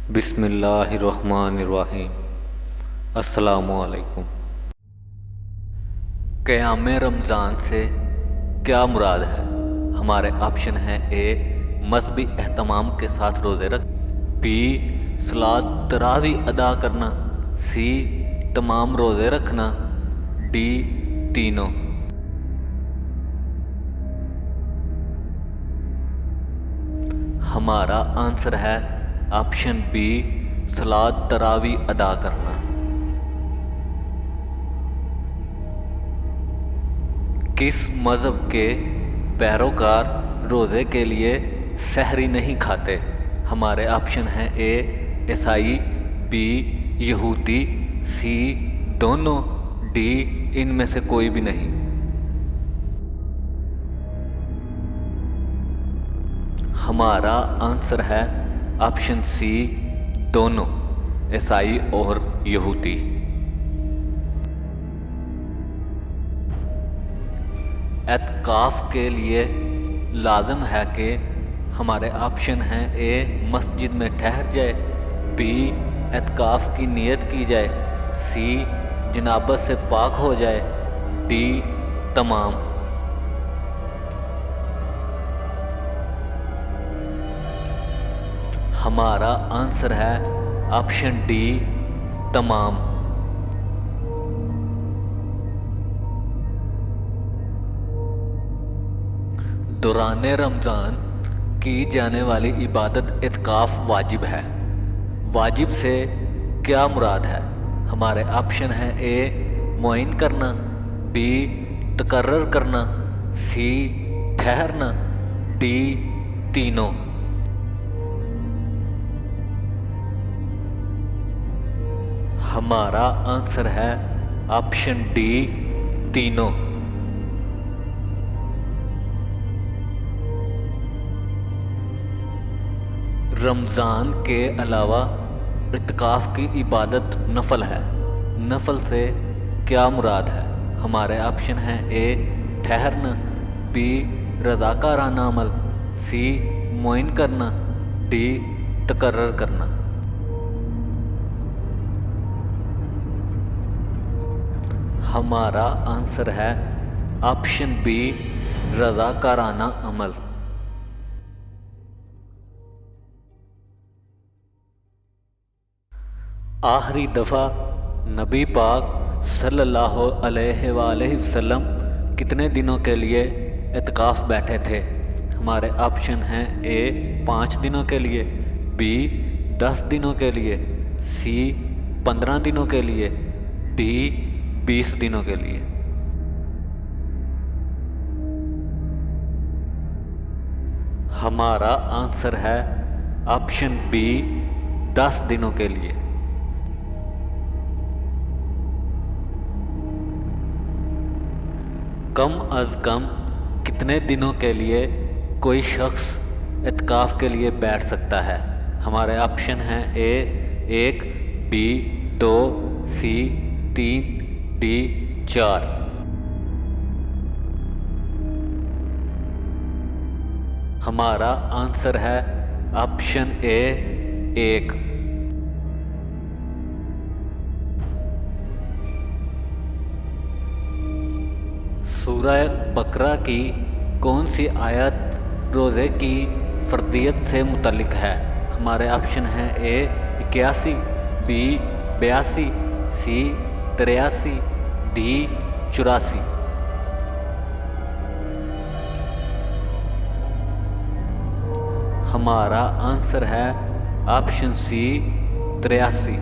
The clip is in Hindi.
बिस्मिल्लाहिर्रहमानिर्रहीम। अस्सलामुअलैकुम। क़याम रमज़ान से क्या मुराद है? हमारे ऑप्शन हैं: ए मजहबी एहतमाम के साथ रोज़े रख, बी सलात तरावी अदा करना, सी तमाम रोज़े रखना, डी तीनों। हमारा आंसर है ऑप्शन बी सलात तरावी अदा करना। किस मज़हब के पैरोकार रोज़े के लिए सहरी नहीं खाते? हमारे ऑप्शन हैं: ए ईसाई, बी यहूदी, सी दोनों, डी इनमें से कोई भी नहीं। हमारा आंसर है ऑप्शन सी दोनों, ईसाई और यहूदी। एतकाफ़ के लिए लाजम है कि हमारे ऑप्शन हैं: ए मस्जिद में ठहर जाए, बी एतकाफ़ की नीयत की जाए, सी जनाबत से पाक हो जाए, डी तमाम। हमारा आंसर है ऑप्शन डी तमाम। दौरान रमज़ान की जाने वाली इबादत इत्काफ़ वाजिब है। वाजिब से क्या मुराद है? हमारे ऑप्शन हैं: ए मुअय्यन करना, बी तकर्रर करना, सी ठहरना, डी तीनों। हमारा आंसर है ऑप्शन डी तीनों। रमज़ान के अलावा इत्काफ़ की इबादत नफल है। नफल से क्या मुराद है? हमारे ऑप्शन हैं: ए ठहरना, बी रज़ाकाराना अमल, सी मुअय्यन करना, डी तकर्रर करना। हमारा आंसर है ऑप्शन बी रज़ाकाराना अमल। आखिरी दफ़ा नबी पाक सल्लल्लाहु अलैहि वसल्लम कितने दिनों के लिए इत्काफ़ बैठे थे? हमारे ऑप्शन हैं: ए 5 दिनों के लिए, बी 10 दिनों के लिए, सी 15 दिनों के लिए, डी 20 दिनों के लिए। हमारा आंसर है ऑप्शन बी 10 दिनों के लिए। कम अज़ कम कितने दिनों के लिए कोई शख्स इत्काफ़ के लिए बैठ सकता है? हमारे ऑप्शन हैं: ए 1, बी 2, सी 3, डी 4। हमारा आंसर है ऑप्शन ए 1। सूरह बकरा की कौन सी आयत रोज़े की फ़र्दियत से मुतल्लिक है? हमारे ऑप्शन हैं: ए 81, बी 82, सी 83, डी 84। हमारा आंसर है ऑप्शन सी 83।